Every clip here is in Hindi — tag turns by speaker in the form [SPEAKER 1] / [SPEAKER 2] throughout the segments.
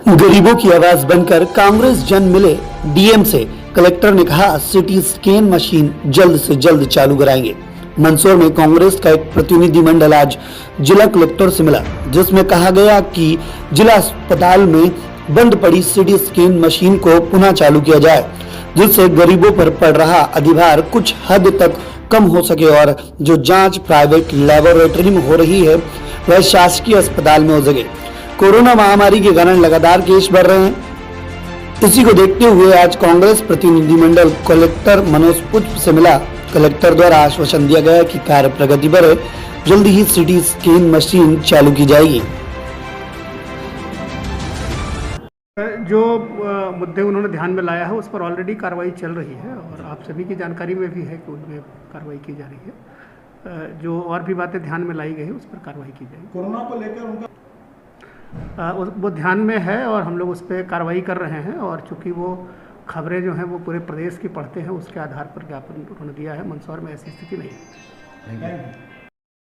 [SPEAKER 1] गरीबों की आवाज बनकर कांग्रेस जन मिले डीएम से। कलेक्टर ने कहा सिटी स्कैन मशीन जल्द से जल्द चालू कराएंगे। मंदसौर में कांग्रेस का एक प्रतिनिधिमंडल आज जिला कलेक्टर से मिला, जिसमें कहा गया कि जिला अस्पताल में बंद पड़ी सिटी स्कैन मशीन को पुनः चालू किया जाए, जिससे गरीबों पर पड़ रहा अधिभार कुछ हद तक कम हो सके और जो जांच प्राइवेट लेबोरेटरी में हो रही है वह शासकीय अस्पताल में हो सके। कोरोना महामारी के कारण लगातार केस बढ़ रहे हैं। इसी को देखते हुए आज कांग्रेस प्रतिनिधिमंडल कलेक्टर मनोज पुष्प से मिला। कलेक्टर द्वारा आश्वासन दिया गया कि कार्य प्रगति पर जल्द ही सिटी स्कैन मशीन चालू की जाएगी।
[SPEAKER 2] जो मुद्दे उन्होंने ध्यान में लाया है उस पर ऑलरेडी कार्रवाई चल रही है और आप सभी की जानकारी में भी है कि उनमें कार्रवाई की जा रही है। जो और भी बातें ध्यान में लाई गई है उस पर कार्रवाई की जाएगी।
[SPEAKER 3] कोरोना को लेकर उनका
[SPEAKER 2] वो ध्यान में है और हम लोग उस पर कार्रवाई कर रहे हैं। और चूंकि वो खबरें जो हैं वो पूरे प्रदेश की पढ़ते हैं, उसके आधार पर ज्ञापन उन्होंने दिया है। मंदसौर में ऐसी स्थिति नहीं है।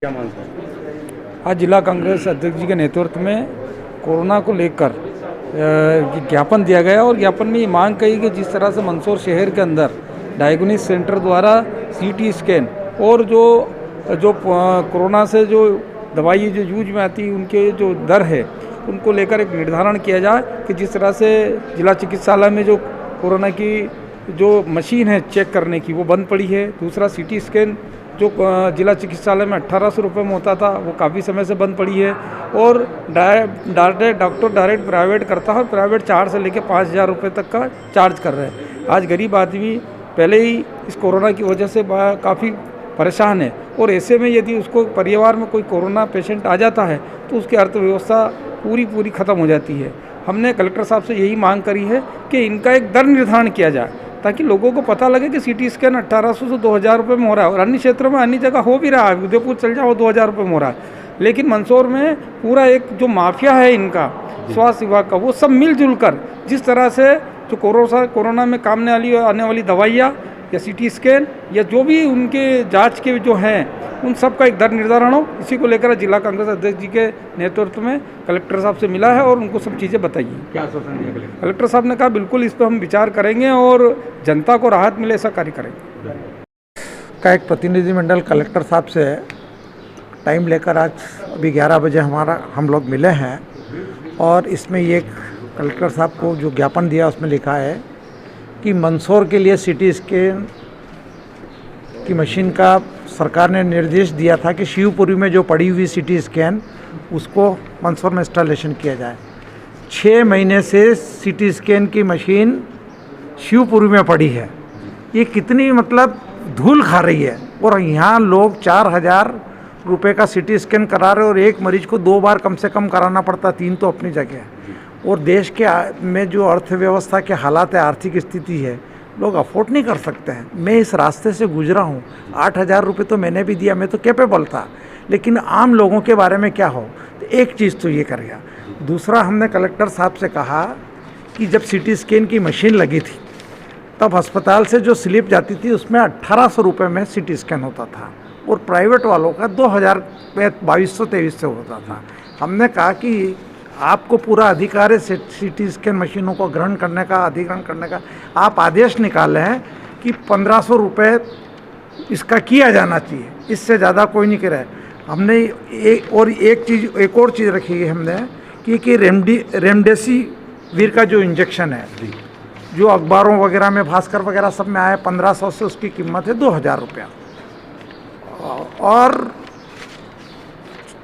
[SPEAKER 3] क्या मानते
[SPEAKER 4] आज जिला कांग्रेस अध्यक्ष जी के नेतृत्व में कोरोना को लेकर ज्ञापन दिया गया और ज्ञापन में ये मांग कही कि जिस तरह से मंदसौर शहर के अंदर डायग्नोस्टिक सेंटर द्वारा सीटी स्कैन और जो कोरोना से जो दवाई जो यूज में आती है उनके जो दर है उनको लेकर एक निर्धारण किया जाए कि जिस तरह से जिला चिकित्सालय में जो कोरोना की जो मशीन है चेक करने की वो बंद पड़ी है। दूसरा सीटी स्कैन जो जिला चिकित्सालय में 1800 रुपये में होता था वो काफ़ी समय से बंद पड़ी है और डॉक्टर डायरेक्ट प्राइवेट करता है। प्राइवेट 4 से लेकर 5000 रुपये तक का चार्ज कर रहे हैं। आज गरीब आदमी पहले ही इस कोरोना की वजह से काफ़ी परेशान है और ऐसे में यदि उसको परिवार में कोई कोरोना पेशेंट आ जाता है तो उसकी अर्थव्यवस्था पूरी ख़त्म हो जाती है। हमने कलेक्टर साहब से यही मांग करी है कि इनका एक दर निर्धारण किया जाए ताकि लोगों को पता लगे कि सीटी स्कैन 1800 से 2000 रुपये में हो रहा है और अन्य क्षेत्रों में अन्य जगह हो भी रहा है। उदयपुर चल जाओ 2000 रुपये में हो रहा है, लेकिन मंदसौर में पूरा एक जो माफिया है इनका स्वास्थ्य विभाग का, वो सब मिलजुल कर जिस तरह से जो कोरोना में काम आने वाली दवाइयाँ या सीटी स्कैन या जो भी उनके जांच के जो हैं उन सब का एक दर निर्धारण हो, इसी को लेकर जिला कांग्रेस अध्यक्ष जी के नेतृत्व में कलेक्टर साहब से मिला है और उनको सब चीज़ें बताइए।
[SPEAKER 3] क्या आश्वासन दिया
[SPEAKER 4] कलेक्टर साहब ने कहा बिल्कुल इस पर हम विचार करेंगे और जनता को राहत मिले ऐसा कार्य करेंगे।
[SPEAKER 5] का एक प्रतिनिधिमंडल कलेक्टर साहब से टाइम लेकर आज अभी 11 बजे हम लोग मिले हैं और इसमें ये कलेक्टर साहब को जो ज्ञापन दिया उसमें लिखा है कि मंदसौर के लिए सिटी स्कैन की मशीन का सरकार ने निर्देश दिया था कि शिवपुरी में जो पड़ी हुई सिटी स्कैन उसको मंदसौर में इंस्टॉलेशन किया जाए। 6 महीने से सिटी स्कैन की मशीन शिवपुरी में पड़ी है। ये कितनी मतलब धूल खा रही है और यहाँ लोग 4000 रुपये का सिटी स्कैन करा रहे और एक मरीज को 2 बार कम से कम कराना पड़ता, 3 तो अपनी जगह है। और देश के में जो अर्थव्यवस्था के हालात है, आर्थिक स्थिति है, लोग अफोर्ड नहीं कर सकते हैं। मैं इस रास्ते से गुजरा हूँ, 8000 रुपये तो मैंने भी दिया, मैं तो कैपेबल था, लेकिन आम लोगों के बारे में क्या हो। तो एक चीज़ तो ये करेगा। दूसरा, हमने कलेक्टर साहब से कहा कि जब सीटी स्कैन की मशीन लगी थी तब अस्पताल से जो स्लिप जाती थी उसमें 1800 रुपये में सीटी स्कैन होता था और प्राइवेट वालों का 2000 में 2200-2300 होता था। हमने कहा कि आपको पूरा अधिकार है सीटी स्कैन मशीनों को ग्रहण करने का, अधिग्रहण करने का। आप आदेश निकाले हैं कि 1500 रुपये इसका किया जाना चाहिए, इससे ज़्यादा कोई नहीं करे। हमने एक और चीज़ रखी है हमने कि रेमडेसिविर का जो इंजेक्शन है, जो अखबारों वगैरह में, भास्कर वगैरह सब में आया, 1500 से उसकी कीमत है 2000 रुपया और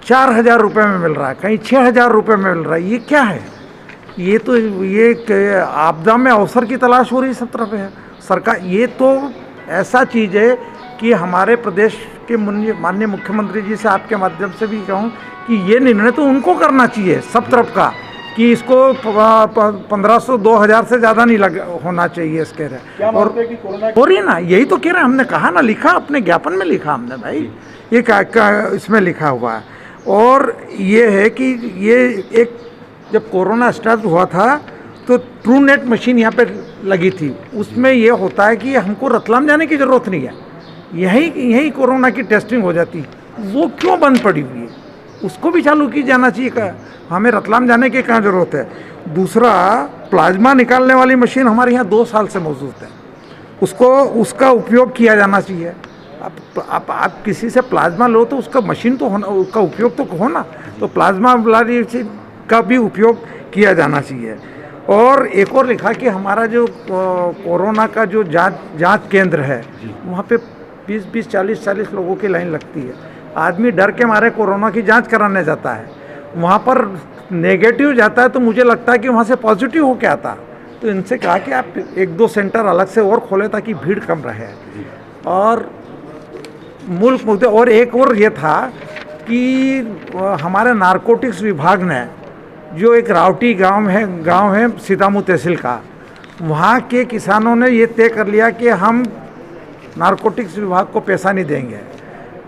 [SPEAKER 5] 4000 रुपये में मिल रहा है, कहीं 6000 रुपये में मिल रहा है। ये क्या है? ये आपदा में अवसर की तलाश हो रही सब तरफ है सरकार। ये तो ऐसा चीज़ है कि हमारे प्रदेश के माननीय मुख्यमंत्री जी से आपके माध्यम से भी कहूँ कि ये निर्णय तो उनको करना चाहिए सब तरफ का कि इसको 1500-2000 से ज़्यादा नहीं होना चाहिए इसके रहे। और हो रही ना, यही तो कह रहे हैं, हमने कहा ना, लिखा अपने ज्ञापन में लिखा हमने, भाई ये इसमें लिखा हुआ है। और ये है कि ये एक जब कोरोना स्टार्ट हुआ था तो ट्रू नेट मशीन यहाँ पे लगी थी। उसमें ये होता है कि हमको रतलाम जाने की ज़रूरत नहीं है, यहीं कोरोना की टेस्टिंग हो जाती। वो क्यों बंद पड़ी हुई है? उसको भी चालू की जाना चाहिए। हमें रतलाम जाने की कहाँ ज़रूरत है। दूसरा, प्लाज्मा निकालने वाली मशीन हमारे यहाँ 2 साल से मौजूद है, उसका उपयोग किया जाना चाहिए। आप किसी से प्लाज्मा लो तो उसका मशीन तो होना, उसका उपयोग तो हो ना, तो प्लाज्मा वाली का भी उपयोग किया जाना चाहिए। और एक और लिखा कि हमारा जो कोरोना का जो जांच केंद्र है, वहाँ पे 20-20, 40-40 लोगों की लाइन लगती है। आदमी डर के मारे कोरोना की जांच कराने जाता है, वहाँ पर नेगेटिव जाता है तो मुझे लगता है कि वहाँ से पॉजिटिव होके आता। तो इनसे कहा कि आप 1-2 सेंटर अलग से और खोलें ताकि भीड़ कम रहे। और मुल्क मुद्दे, और एक और ये था कि हमारे नारकोटिक्स विभाग ने, जो एक रावटी गांव है सीतामू तहसील का, वहाँ के किसानों ने ये तय कर लिया कि हम नारकोटिक्स विभाग को पैसा नहीं देंगे।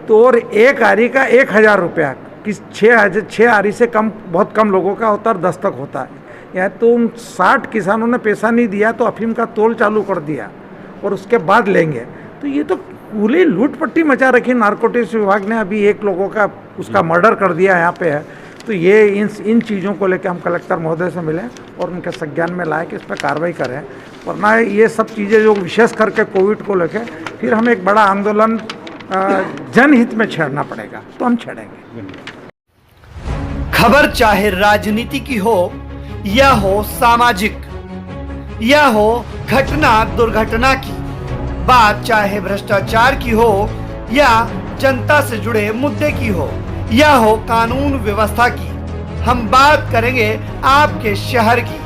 [SPEAKER 5] तो और एक आरी का 1000 रुपया, किस 6 आरी से कम, बहुत कम लोगों का होता है और 10 तक होता है। या तो 60 किसानों ने पैसा नहीं दिया तो अफीम का तोल चालू कर दिया और उसके बाद लेंगे। तो ये तो पूरी लूट पट्टी मचा रखी नारकोटिक्स विभाग ने। अभी एक लोगों का उसका मर्डर कर दिया यहाँ पे है। तो ये इन चीज़ों को लेकर हम कलेक्टर महोदय से मिलें और उनके संज्ञान में लाए कि इस पर कार्रवाई करें, वरना ये सब चीज़ें जो विशेष करके कोविड को लेकर फिर हमें एक बड़ा आंदोलन जनहित में छेड़ना पड़ेगा, तो हम छेड़ेंगे।
[SPEAKER 1] खबर चाहे राजनीति की हो या हो सामाजिक या हो घटना दुर्घटना की, बात चाहे भ्रष्टाचार की हो या जनता से जुड़े मुद्दे की हो या हो कानून व्यवस्था की, हम बात करेंगे आपके शहर की।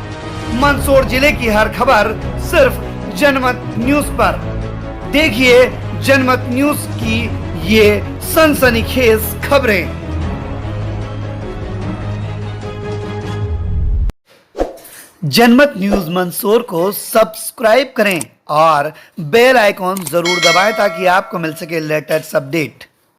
[SPEAKER 1] मंदसौर जिले की हर खबर सिर्फ जनमत न्यूज पर। देखिए जनमत न्यूज की ये सनसनीखेज खबरें। जनमत न्यूज मंदसौर को सब्सक्राइब करें और बेल आइकॉन जरूर दबाएं ताकि आपको मिल सके लेटेस्ट अपडेट।